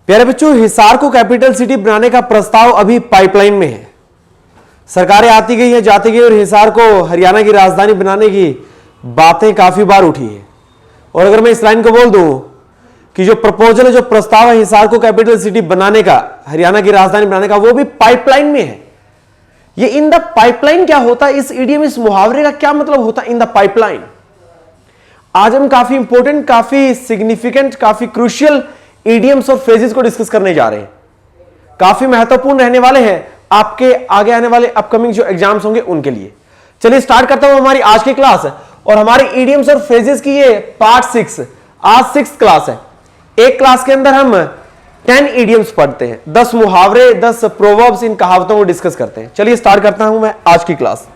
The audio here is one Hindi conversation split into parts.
प्यारे बच्चों, हिसार को कैपिटल सिटी बनाने का प्रस्ताव अभी पाइपलाइन में है। सरकारें आती गई है, जाती गई और हिसार को हरियाणा की राजधानी बनाने की बातें काफी बार उठी है। और अगर मैं इस लाइन को बोल दूं कि जो प्रपोजल है, जो प्रस्ताव है हिसार को कैपिटल सिटी बनाने का, हरियाणा की राजधानी बनाने का, वो भी पाइपलाइन में है। ये इन द पाइपलाइन क्या होता है, इस इडियम, इस मुहावरे का क्या मतलब होता है इन द पाइपलाइन। आज हम काफी इंपॉर्टेंट, काफी सिग्निफिकेंट, काफी क्रूशियल इडियम्स और फ्रेजेस को डिस्कस करने जा रहे हैं। काफी महत्वपूर्ण रहने वाले हैं आपके आगे आने वाले अपकमिंग जो एग्जाम्स होंगे उनके लिए। चलिए स्टार्ट करता हूं हमारी आज की क्लास। और हमारी इडियम्स और फ्रेजेस की ये पार्ट 6, आज 6th क्लास है। एक क्लास के अंदर हम 10 इडियम्स पढ़ते हैं, 10 मुहावरे, 10 प्रोवर्ब्स, इन कहावतों को डिस्कस करते हैं। चलिए स्टार्ट करता हूं मैं आज की क्लास।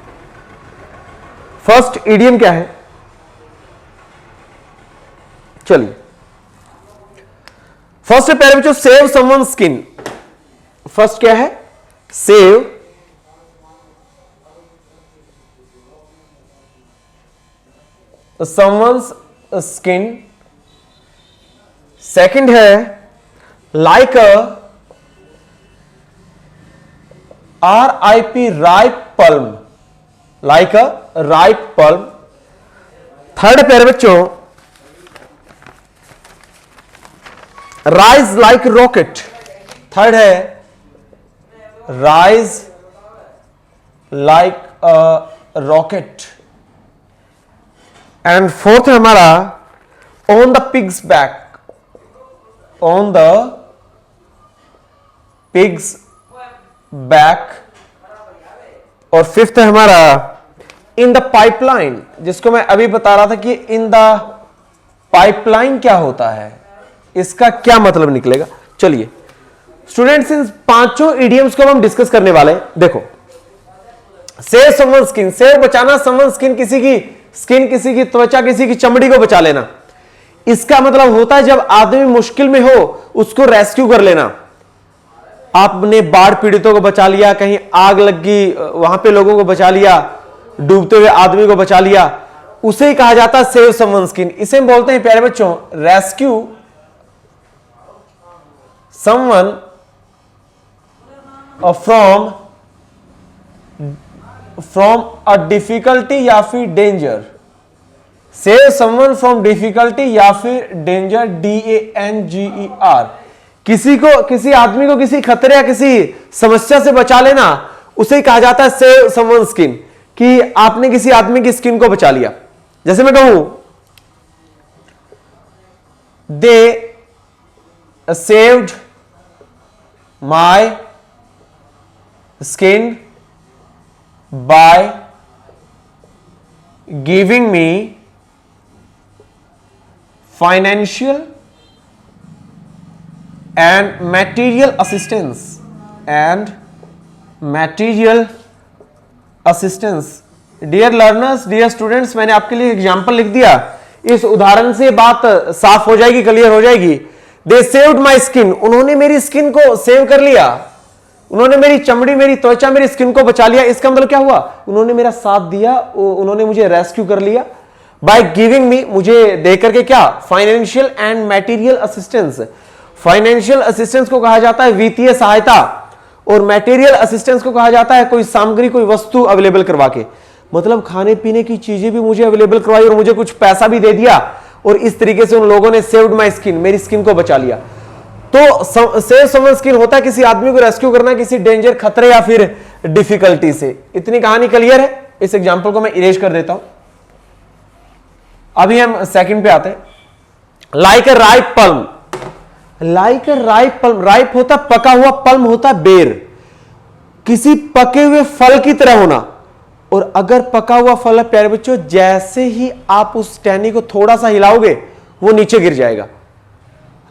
फर्स्ट इडियम क्या है, चलिए फर्स्ट है प्यारे बच्चों, सेव समवन स्किन। फर्स्ट क्या है, सेव समवंस स्किन। सेकंड है like RIP ripe plum, like अ राइप पल्म। थर्ड प्यारे बच्चों, राइज लाइक रॉकेट। थर्ड है rise like a rocket. And fourth है हमारा on the pig's back, on the pig's back. और फिफ्थ है हमारा इन द पाइपलाइन, जिसको मैं अभी बता रहा था कि इन द पाइपलाइन क्या होता है, इसका क्या मतलब निकलेगा। चलिए स्टूडेंट्स, इन पांचों इडियम्स को हम डिस्कस करने वाले हैं। देखो, सेव समवन स्किन, सेव बचाना, समवन स्किन किसी की स्किन, किसी की त्वचा, किसी की चमड़ी को बचा लेना। इसका मतलब होता है जब आदमी मुश्किल में हो उसको रेस्क्यू कर लेना। आपने बाढ़ पीड़ितों को बचा लिया, कहीं आग लग गई वहां पे लोगों को बचा लिया, डूबते हुए आदमी को बचा लिया, उसे ही कहा जाता है सेव समवन स्किन। इसे हम बोलते हैं प्यारे बच्चों rescue someone from a difficulty या फिर danger. Save someone from difficulty या फिर डेंजर, DANGER। किसी आदमी को किसी खतरे या किसी समस्या से बचा लेना, उसे कहा जाता है सेव समवन स्किन, कि आपने किसी आदमी की स्किन को बचा लिया। जैसे मैं कहूं they saved my skin by giving me financial and material assistance. Dear learners, dear students, मैंने आपके लिए एग्जाम्पल लिख दिया। इस उदाहरण से बात साफ हो जाएगी, क्लियर हो जाएगी। दे सेव्ड माई स्किन, उन्होंने मेरी स्किन को सेव कर लिया, उन्होंने मेरी चमड़ी, मेरी त्वचा, मेरी स्किन को बचा लिया। इसका मतलब क्या हुआ, उन्होंने मेरा साथ दिया, उन्होंने मुझे रेस्क्यू कर लिया। बाय गिविंग मी, मुझे देकर के क्या, financial and material assistance. Financial assistance को कहा जाता है वित्तीय सहायता, और मटेरियल असिस्टेंस को कहा जाता है कोई सामग्री, कोई वस्तु अवेलेबल करवा के। मतलब खाने पीने की चीजें भी मुझे अवेलेबल करवाई और मुझे कुछ पैसा भी दे दिया, और इस तरीके से उन लोगों ने सेव्ड माय स्किन, मेरी स्किन को बचा लिया। तो सेव समवन स्किन होता है किसी आदमी को रेस्क्यू करना किसी डेंजर, खतरे या फिर डिफिकल्टी से। इतनी कहानी क्लियर है। इस एग्जांपल को मैं इरेज कर देता हूं। अभी हम सेकंड पे आते हैं। लाइक अ राइप पल्म, लाइक अ राइप पल्म, राइप होता पका हुआ, पल्म होता बेर, किसी पके हुए फल की तरह होना। और अगर पका हुआ फल है प्यारे बच्चों, जैसे ही आप उस टहनी को थोड़ा सा हिलाओगे वो नीचे गिर जाएगा।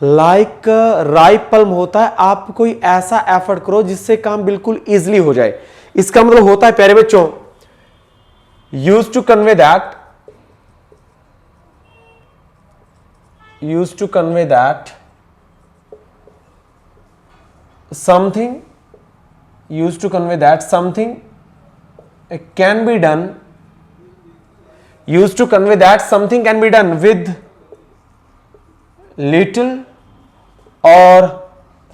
लाइक राइप पल्म होता है आप कोई ऐसा एफर्ट करो जिससे काम बिल्कुल इजीली हो जाए। इसका मतलब होता है प्यारे बच्चों, use to convey that something, used to convey that something can be done, used to convey that something can be done with little or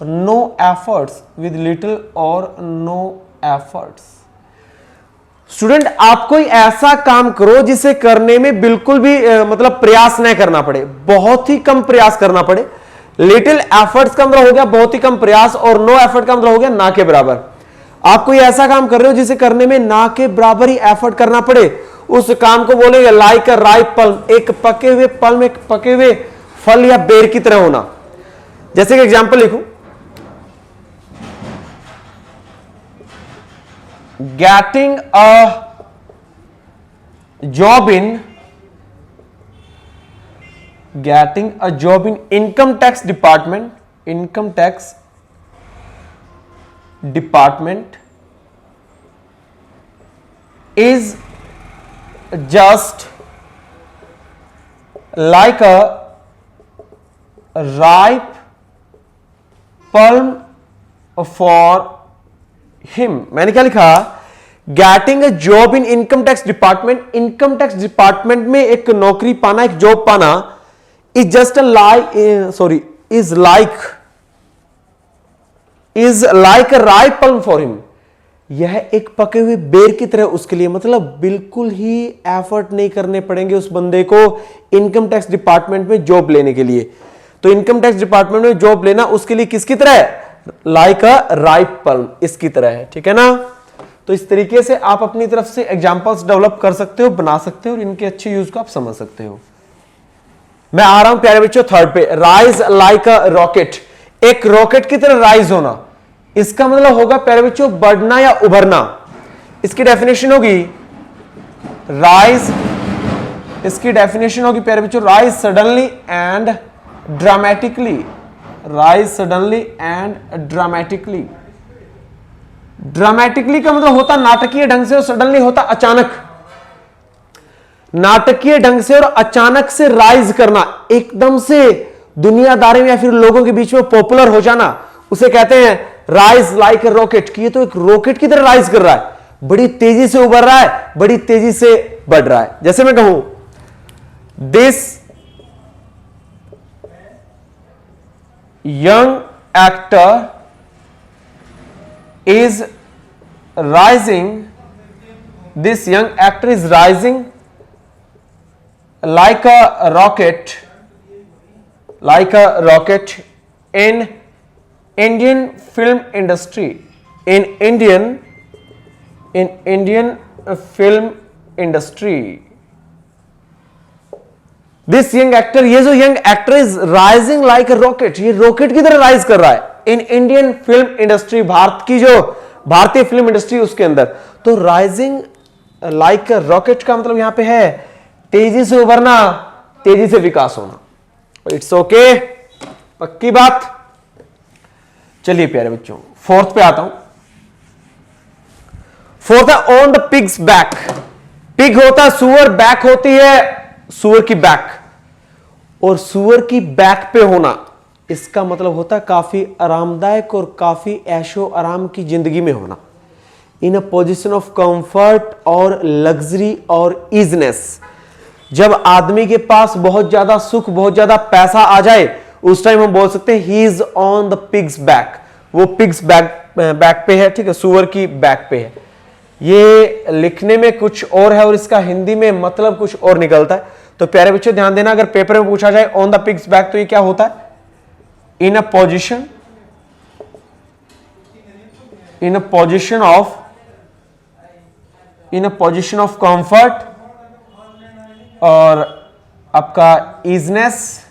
no efforts, with little or no efforts. Student, आप कोई ऐसा काम करो जिसे करने में बिल्कुल भी मतलब प्रयास नहीं करना पड़े, बहुत ही कम प्रयास करना पड़े। लिटिल एफर्ट्स का मतलब हो गया बहुत ही कम प्रयास, और नो एफर्ट का मतलब हो गया ना के बराबर। आप कोई ऐसा काम कर रहे हो जिसे करने में ना के बराबर ही एफर्ट करना पड़े, उस काम को बोलेंगे लाइक अ राइप पल्म, एक पके हुए पल्म, एक पके हुए फल या बेर की तरह होना। जैसे कि एग्जांपल लिखूं, getting a job in income tax department is just like a ripe plum for him। मैंने क्या लिखा, getting a job in income tax department, income tax department में एक नौकरी पाना, एक जॉब पाना, is just is like a ripe plum for him, यह एक पके हुए बेर की तरह उसके लिए, मतलब बिल्कुल ही एफर्ट नहीं करने पड़ेंगे उस बंदे को इनकम टैक्स डिपार्टमेंट में जॉब लेने के लिए। तो इनकम टैक्स डिपार्टमेंट में जॉब लेना उसके लिए किसकी तरह है, लाइक अ राइप पल्म, इसकी तरह है। ठीक है ना। तो इस तरीके से आप अपनी तरफ से एग्जांपल्स डेवलप कर सकते हो, बना सकते हो, और इनके अच्छे यूज को आप समझ सकते हो। मैं आ रहा हूं प्यारे बच्चों थर्ड पे, राइज लाइक अ रॉकेट, एक रॉकेट की तरह राइज होना, इसका मतलब होगा प्यारे बच्चों बढ़ना या उभरना। इसकी डेफिनेशन होगी राइज, इसकी डेफिनेशन होगी प्यारे बच्चों rise suddenly and dramatically, rise suddenly and dramatically. Dramatically का मतलब होता नाटकीय ढंग से, और सडनली होता अचानक। नाटकीय ढंग से और अचानक से राइज करना, एकदम से दुनियादारी में या फिर लोगों के बीच में पॉपुलर हो जाना, उसे कहते हैं राइज लाइक अ रॉकेट, कि ये तो एक रॉकेट की तरह राइज कर रहा है, बड़ी तेजी से उभर रहा है, बड़ी तेजी से बढ़ रहा है। जैसे मैं कहूं this young actor is rising, this young actor is rising like a rocket in Indian film industry, in Indian film industry। This young actor, ये जो young actor is rising like a rocket, ये रॉकेट की तरह राइज कर रहा है in Indian film industry, Bharat की जो भारतीय फिल्म इंडस्ट्री उसके अंदर। तो राइजिंग लाइक अ रॉकेट का मतलब यहां पे है तेजी से उभरना, तेजी से विकास होना। इट्स ओके, पक्की बात। चलिए प्यारे बच्चों फोर्थ पे आता हूं। फोर्थ है on the pig's back. Pig होता है सुअर, बैक होती है सुअर की बैक, और सुअर की बैक पे होना इसका मतलब होता है काफी आरामदायक और काफी ऐशो आराम की जिंदगी में होना, इन अ पोजिशन ऑफ कंफर्ट और लग्जरी और इजनेस। जब आदमी के पास बहुत ज्यादा सुख, बहुत ज्यादा पैसा आ जाए, उस टाइम हम बोल सकते हैं he is on the pig's back, वो पिग्स बैक पे है। ठीक है, सुअर की बैक पे है। ये लिखने में कुछ और है और इसका हिंदी में मतलब कुछ और निकलता है। तो प्यारे बच्चों ध्यान देना, अगर पेपर में पूछा जाए ऑन द पिग्स बैक तो ये क्या होता है, in a position of comfort और आपका इजनेस।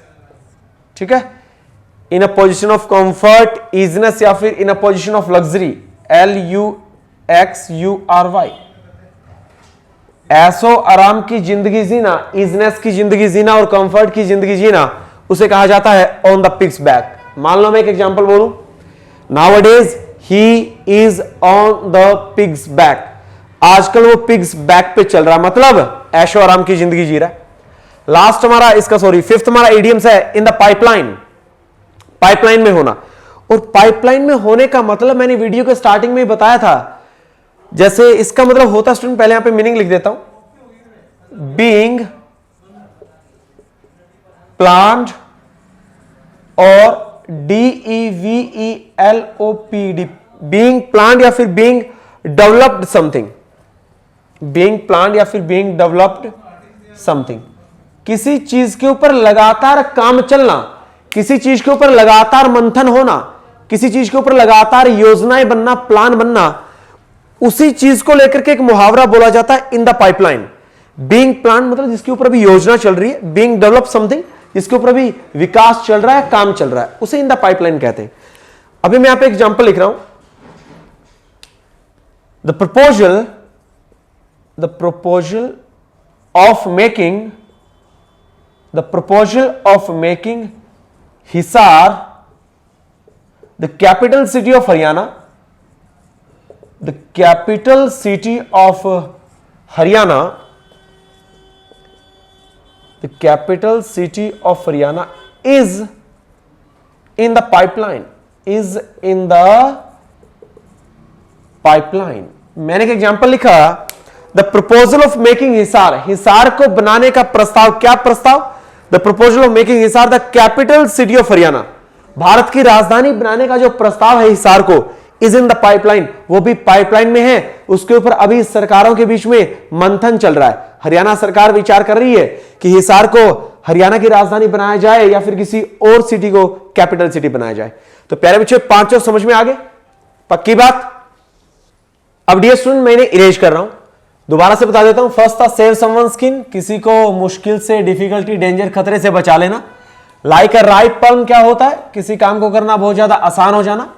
ठीक है, in a position of comfort, easiness, या फिर in a position of luxury, LUXURY। ऐसो आराम की जिंदगी जीना, इजनेस की जिंदगी जीना और कंफर्ट की जिंदगी जीना, उसे कहा जाता है ऑन द पिग्स बैक। मान लो मैं एक एग्जांपल बोलूं, nowadays he is on the pig's back. आजकल वो पिग्स बैक पे चल रहा है, मतलब ऐशो आराम की जिंदगी जी रहा है। लास्ट हमारा फिफ्थ हमारा इडियम्स है इन द पाइपलाइन, पाइपलाइन में होना। और पाइपलाइन में होने का मतलब मैंने वीडियो के स्टार्टिंग में ही बताया था। जैसे इसका मतलब होता, स्टूडेंट पहले यहां पे मीनिंग लिख देता हूं, बीइंग प्लान्ड और DEVELOPD, बीइंग प्लान्ड या फिर being developed something, being planned या फिर बीइंग डेवलप्ड समथिंग, किसी चीज के ऊपर लगातार काम चलना, किसी चीज के ऊपर लगातार मंथन होना, किसी चीज के ऊपर लगातार योजनाएं बनना, प्लान बनना, उसी चीज को लेकर के एक मुहावरा बोला जाता है in the pipeline. Being plan मतलब जिसके ऊपर अभी योजना चल रही है, बीइंग डेवलप समथिंग जिसके ऊपर अभी विकास चल रहा है, काम चल रहा है, उसे इन द पाइपलाइन कहते हैं। अभी मैं यहां पे एग्जांपल लिख रहा हूं, the proposal of making Hisar the capital city of Haryana, the capital city of Haryana, the capital city of Haryana is in the pipeline, is in the pipeline। मैंने एक एग्जांपल लिखा, the proposal of making Hisar, Hisar को बनाने का प्रस्ताव, क्या प्रस्ताव, the proposal of making Hisar the capital city of Haryana, Bharat की राजधानी बनाने का जो प्रस्ताव है हिसार को, इज इन द पाइपलाइन, वो भी पाइपलाइन में है, उसके ऊपर अभी सरकारों के बीच में मंथन चल रहा है। हरियाणा सरकार विचार कर रही है कि हिसार को हरियाणा की राजधानी बनाया जाए या फिर किसी और सिटी को कैपिटल सिटी बनाया जाए। तो प्यारे बच्चे पांचों समझ में आ गए, पक्की बात। अब डियर स्टूडेंट मैं इन्हें इरेज कर रहा हूं, दोबारा से बता देता हूं। फर्स्ट था सेव समवन स्किन, किसी को मुश्किल से, डिफिकल्टी, डेंजर, खतरे से बचा लेना। लाइक अ राइट पल्म क्या होता है, किसी काम को करना बहुत ज्यादा आसान हो जाना,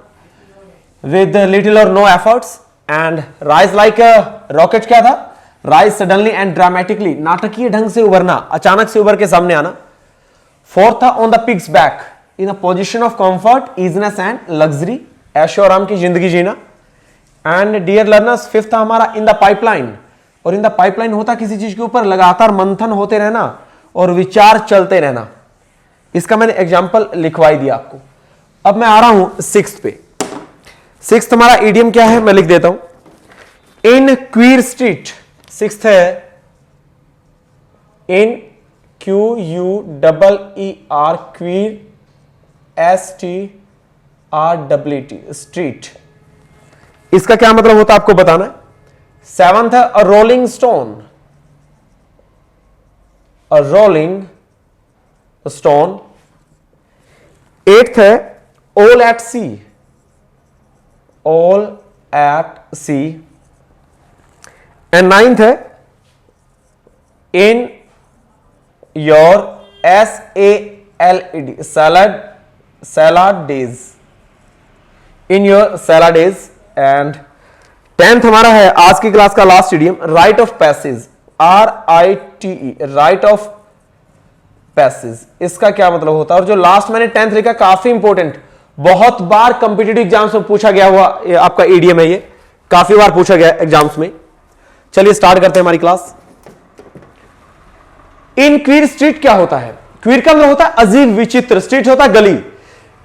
with little or no efforts. And rise like a rocket क्या था, राइज सडनली एंड ड्रामेटिकली, नाटकीय ढंग से उभरना, अचानक से उभर के सामने आना। फोर्थ था on the pig's back, in a position of comfort, easiness and luxury, ऐशो आराम की जिंदगी जीना। एंड डियर लर्नर्स फिफ्थ था हमारा इन द पाइपलाइन, और इन द पाइपलाइन होता किसी चीज के ऊपर लगातार मंथन होते रहना और विचार चलते रहना। इसका मैंने एग्जाम्पल लिखवाई दिया आपको। अब मैं आ रहा हूं सिक्स्थ पे। सिक्स्थ हमारा इडियम क्या है मैं लिख देता हूं, इन क्वीर स्ट्रीट। सिक्स्थ है इन QUEER, क्वीर, STREET, स्ट्रीट। इसका क्या मतलब होता है आपको बताना है। सेवंथ है a rolling stone, a rolling stone. Eighth है all at sea, all at sea. And ninth है in your SALAD, salad, salad days, in your salad days. And tenth हमारा है आज की क्लास का last idiom, rite of passage, RITE, rite of passage. इसका क्या मतलब होता है, और जो लास्ट मैंने टेंथ लिखा काफी इंपॉर्टेंट, बहुत बार कंपिटिटिव एग्जाम्स में पूछा गया हुआ आपका इडियम है, ये काफी बार पूछा गया एग्जाम्स में। चलिए स्टार्ट करते हैं हमारी क्लास। इन क्वीर स्ट्रीट क्या होता है, क्वीर का मतलब होता है अजीब विचित्र, स्ट्रीट होता है गली,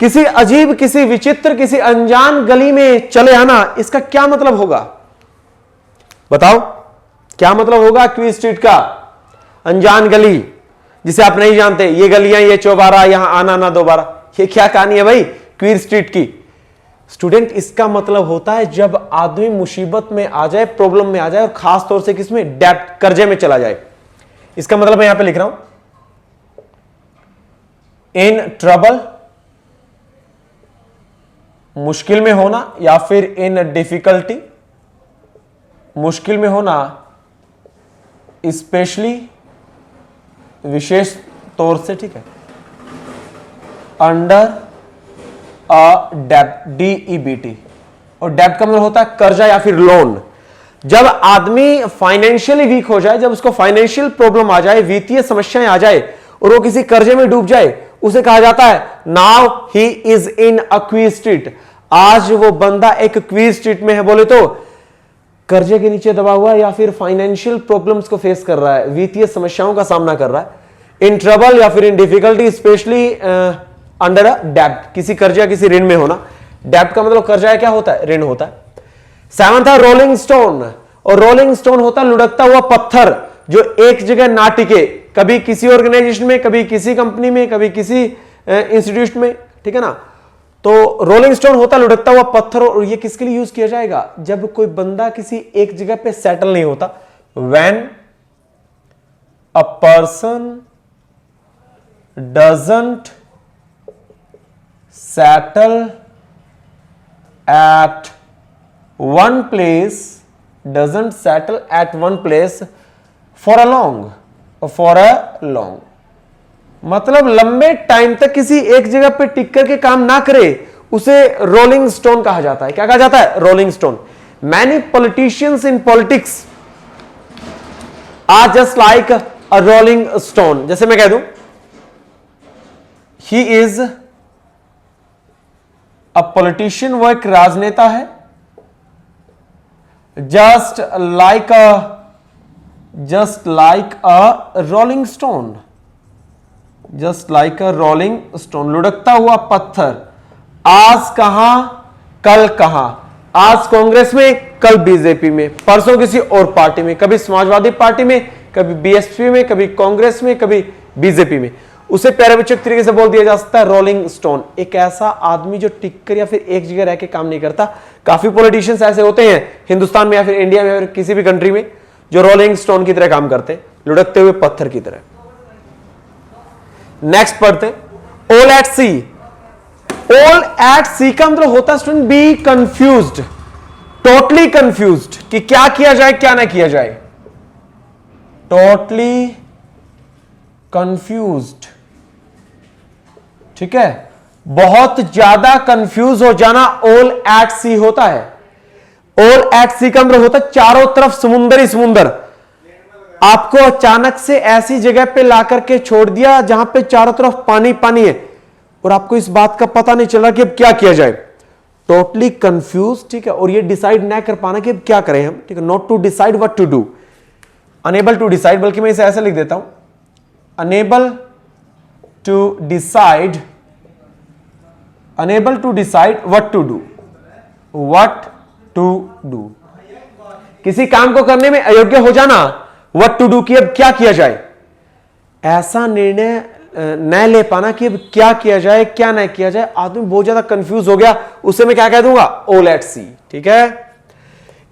किसी अजीब, किसी विचित्र, किसी अनजान गली में चले आना, इसका क्या मतलब होगा बताओ, क्या मतलब होगा क्वीर स्ट्रीट का। अनजान गली जिसे आप नहीं जानते, ये गलियां, ये चौबारा, यहां आना ना दोबारा, ये क्या कहानी है भाई क्वीर स्ट्रीट की। स्टूडेंट इसका मतलब होता है जब आदमी मुसीबत में आ जाए, प्रॉब्लम में आ जाए, और खास तौर से किसमें, डेब्ट, कर्जे में चला जाए। इसका मतलब मैं यहां पे लिख रहा हूं, इन ट्रबल, मुश्किल में होना, या फिर इन डिफिकल्टी, मुश्किल में होना, स्पेशली, विशेष तौर से, ठीक है, अंडर अ डेब्ट, DEBT। और डेब्ट का मतलब होता है कर्जा या फिर लोन। जब आदमी फाइनेंशियली वीक हो जाए, जब उसको फाइनेंशियल प्रॉब्लम आ जाए, वित्तीय समस्याएं आ जाए, और वो किसी कर्जे में डूब जाए, उसे कहा जाता है now he is in a queer street, आज वो बंदा एक क्वीर स्ट्रीट में है। बोले तो कर्जे के नीचे दबा हुआ है, या फिर फाइनेंशियल प्रॉब्लम्स को फेस कर रहा है, वित्तीय समस्याओं का सामना कर रहा है। इन ट्रबल या फिर in difficulty, specially under a डेब्ट, किसी कर्जा, किसी ऋण में होना। डेब्ट का मतलब कर्जा क्या होता है, ऋण होता है। सेवंथ है रोलिंग स्टोन, और रोलिंग स्टोन होता है लुढ़कता हुआ पत्थर जो एक जगह ना टिके, कभी किसी ऑर्गेनाइजेशन में, कभी किसी कंपनी में, कभी किसी इंस्टीट्यूट में, ठीक है ना। तो रोलिंग स्टोन होता है लुढ़कता हुआ पत्थर, और ये किसके लिए यूज किया जाएगा? जब कोई बंदा किसी एक जगह पे सेटल नहीं होता। When a person doesn't settle at one place, doesn't settle at one place for a long, मतलब लंबे टाइम तक किसी एक जगह पे टिक करके काम ना करे, उसे रोलिंग स्टोन कहा जाता है। क्या कहा जाता है? Rolling stone. Many politicians in politics are just like a rolling stone. जैसे मैं कह दूं ही इज अ पॉलिटिशियन, वो एक राजनेता है, just like a rolling stone, just like a rolling stone, लुढ़कता हुआ पत्थर। आज कहां कल कहां, आज कांग्रेस में कल बीजेपी में, परसों किसी और पार्टी में, कभी समाजवादी पार्टी में, कभी बीएसपी में, कभी कांग्रेस में, कभी बीजेपी में। उसे प्यारे बच्चों तरीके से बोल दिया जा सकता है रोलिंग स्टोन। एक ऐसा आदमी जो टिककर या फिर एक जगह रह के काम नहीं करता। काफी पॉलिटिशियंस ऐसे होते हैं हिंदुस्तान में या फिर इंडिया में या फिर किसी भी कंट्री में, जो रोलिंग स्टोन की तरह काम करते हैं, लुढ़कते हुए पत्थर की तरह। नेक्स्ट पढ़ते all at sea. All at sea का मतलब होता है student be confused, totally confused, कि क्या किया जाए क्या ना किया जाए। टोटली कंफ्यूज्ड, ठीक है, बहुत ज्यादा कंफ्यूज हो जाना ऑल एट सी होता है। ऑल एट सी का मतलब होता है चारों तरफ समुंदर ही समुंदर। आपको अचानक से ऐसी जगह पे लाकर के छोड़ दिया जहां पे चारों तरफ पानी पानी है और आपको इस बात का पता नहीं चल रहा कि अब क्या किया जाए। टोटली कंफ्यूज, ठीक है, और ये डिसाइड ना कर पाना कि अब क्या करें हम, ठीक है, not to decide what to do, unable to decide, बल्कि मैं इसे ऐसे लिख देता हूं unable to decide, unable to decide what to do, what to do, किसी काम को करने में अयोग्य हो जाना, व्हाट टू डू, कि अब क्या किया जाए, ऐसा निर्णय न ले पाना कि अब क्या किया जाए क्या न किया जाए। आदमी बहुत ज्यादा कंफ्यूज हो गया, उसे मैं क्या कह दूंगा? ऑल एट सी, ठीक है।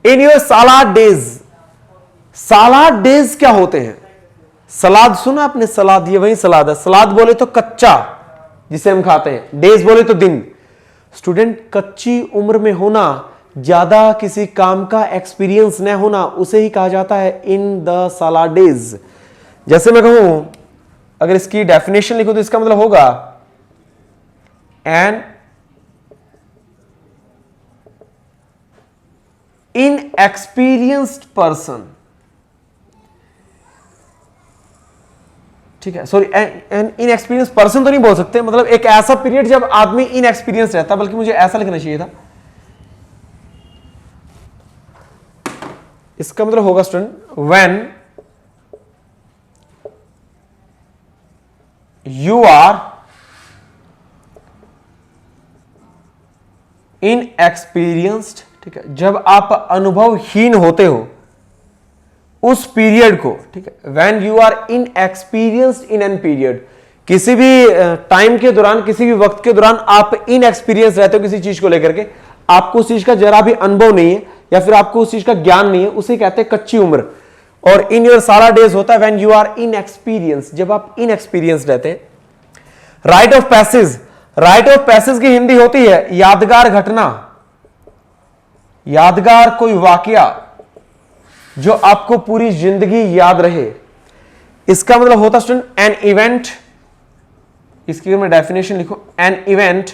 In your salad days, salad days क्या होते हैं? सलाद सुना आपने? सलाद, ये वही सलाद है। सलाद बोले तो कच्चा जिसे हम खाते हैं, डेज बोले तो दिन। स्टूडेंट, कच्ची उम्र में होना, ज्यादा किसी काम का एक्सपीरियंस न होना, उसे ही कहा जाता है इन द सलाद डेज। जैसे मैं कहूं, अगर इसकी डेफिनेशन लिखूं तो इसका मतलब होगा एन इनएक्सपीरियंस्ड पर्सन, ठीक है, सॉरी, एन इनएक्सपीरियंस पर्सन तो नहीं बोल सकते, मतलब एक ऐसा पीरियड जब आदमी इनएक्सपीरियंस रहता, बल्कि मुझे ऐसा लिखना चाहिए था। इसका मतलब होगा student when you are inexperienced, ठीक है, जब आप अनुभवहीन होते हो उस पीरियड को, ठीक है, when you are inexperienced in an period, किसी भी टाइम के दौरान, किसी भी वक्त के दौरान आप इनएक्सपीरियंस रहते हो किसी चीज को लेकर के, आपको उस चीज का जरा भी अनुभव नहीं है या फिर आपको उस चीज का ज्ञान नहीं है, उसे कहते हैं कच्ची उम्र। और इन योर सारा डेज होता है व्हेन यू आर इनएक्सपीरियंस, जब आप इनएक्सपीरियंस रहते हैं। Right of passage, right of passage की हिंदी होती है यादगार घटना, यादगार कोई वाकया जो आपको पूरी जिंदगी याद रहे। इसका मतलब होता है स्टूडेंट एन इवेंट, इसकी अगर मैं डेफिनेशन लिखूं, an event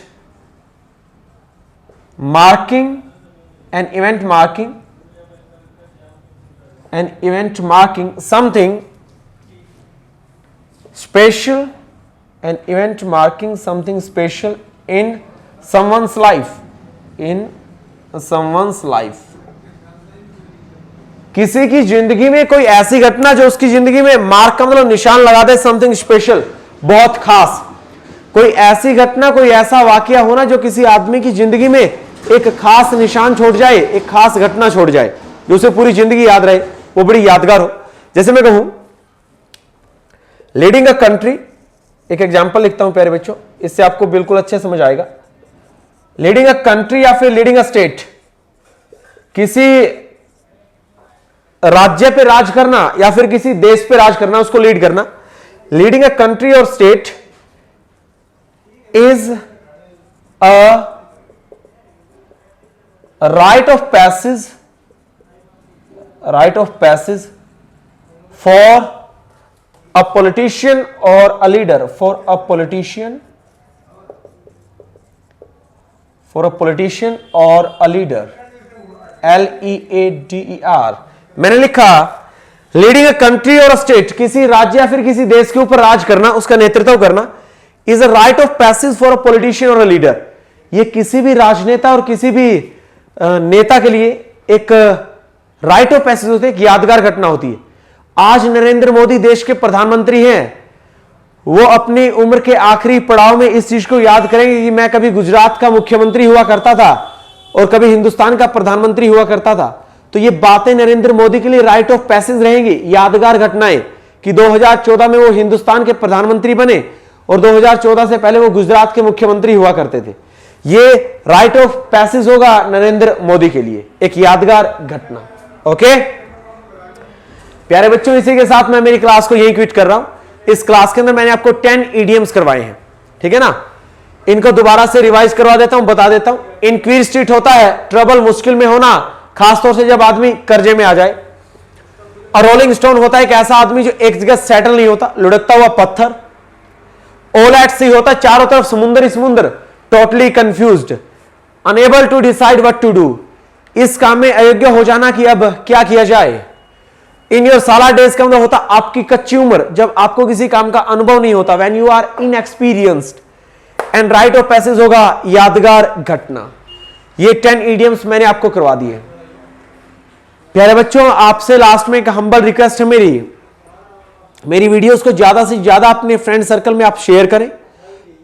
marking, an event marking, an event marking something special, an event marking something special in someone's life, in someone's life, किसी की जिंदगी में कोई ऐसी घटना जो उसकी जिंदगी में मार्क का मतलब निशान लगा दे, समथिंग स्पेशल, बहुत खास, कोई ऐसी घटना, कोई ऐसा वाकया होना जो किसी आदमी की जिंदगी में एक खास निशान छोड़ जाए, एक खास घटना छोड़ जाए जो उसे पूरी जिंदगी याद रहे, वो बड़ी यादगार हो। जैसे मैं कहूं लीडिंग अ कंट्री, एक एग्जांपल लिखता हूं प्यारे बच्चों, इससे आपको बिल्कुल अच्छे समझ आएगा। लीडिंग अ कंट्री या फिर लीडिंग अ स्टेट, किसी राज्य पे राज करना या फिर किसी देश पे राज करना, उसको लीड करना। लीडिंग अ कंट्री और state is a rite of passage for a politician और a leader, for a politician और अ लीडर, LEADER। मैंने लिखा लीडिंग अ कंट्री और अ स्टेट, किसी राज्य या फिर किसी देश के ऊपर राज करना, उसका नेतृत्व करना, is a rite of passage for a politician और अ लीडर। ये किसी भी राजनेता और किसी भी नेता के लिए एक राइट ऑफ पैसेज होती है, एक यादगार घटना होती है। आज नरेंद्र मोदी देश के प्रधानमंत्री हैं, वो अपनी उम्र के आखिरी पड़ाव में इस चीज को याद करेंगे कि मैं कभी गुजरात का मुख्यमंत्री हुआ करता था और कभी हिंदुस्तान का प्रधानमंत्री हुआ करता था। तो ये बातें नरेंद्र मोदी के लिए राइट ऑफ पैसेज रहेंगी, यादगार घटनाएं, कि 2014 में वो हिंदुस्तान के प्रधानमंत्री बने और 2014 से पहले वो गुजरात के मुख्यमंत्री हुआ करते थे। ये राइट ऑफ पैसेज होगा नरेंद्र मोदी के लिए, एक यादगार घटना। ओके प्यारे बच्चों, इसी के साथ मैं मेरी क्लास को यही क्विट कर रहा हूं। इस क्लास के अंदर मैंने आपको 10 इडियम्स करवाए हैं, ठीक है ना। इनको दोबारा से रिवाइज करवा देता हूं, बता देता हूं। इन क्वीर स्ट्रीट होता है ट्रबल, मुश्किल में होना, खासतौर से जब आदमी कर्जे में आ जाए। और रोलिंग स्टोन होता है एक ऐसा आदमी जो एक जगह सेटल नहीं होता, लुढ़कता हुआ पत्थर। ऑल एट सी होता है चारों तरफ समुंदर ही समुंदर, totally confused, unable to decide what to do, इस काम में अयोग्य हो जाना कि अब क्या किया जाए। इन योर साला डेज का मतलब होता आपकी कच्ची उम्र, जब आपको किसी काम का अनुभव नहीं होता, when you are inexperienced. And rite of passage होगा यादगार घटना। ये 10 इडियम्स मैंने आपको करवा दिए। प्यारे बच्चों, आपसे लास्ट में एक हम्बल रिक्वेस्ट है मेरी वीडियोस को ज्यादा से ज्यादा अपने फ्रेंड सर्कल में आप शेयर करें,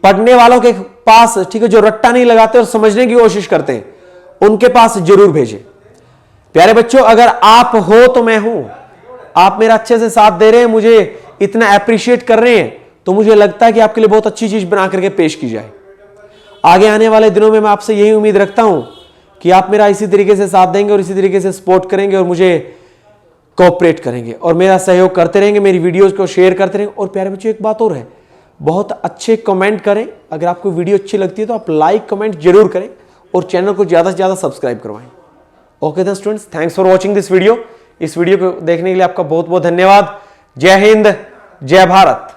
पढ़ने वालों के पास, ठीक है, जो रट्टा नहीं लगाते और समझने की कोशिश करते हैं, उनके पास जरूर भेजें। प्यारे बच्चों, अगर आप हो तो मैं हूं, आप मेरा अच्छे से साथ दे रहे हैं, मुझे इतना अप्रिशिएट कर रहे हैं, तो मुझे लगता है कि आपके लिए बहुत अच्छी चीज बना करके पेश की जाए। आगे आने वाले दिनों में मैं आपसे यही उम्मीद रखता हूं कि आप मेरा इसी तरीके से साथ देंगे और इसी तरीके से सपोर्ट करेंगे और मुझे कोऑपरेट करेंगे और मेरा सहयोग करते रहेंगे, मेरी वीडियोस को शेयर करते रहेंगे। और प्यारे बच्चों, एक बात और है, बहुत अच्छे कमेंट करें। अगर आपको वीडियो अच्छी लगती है तो आप लाइक कमेंट जरूर करें और चैनल को ज्यादा से ज्यादा सब्सक्राइब करवाएं। Okay the students, thanks for watching this video. इस वीडियो को देखने के लिए आपका बहुत बहुत धन्यवाद। जय हिंद, जय भारत।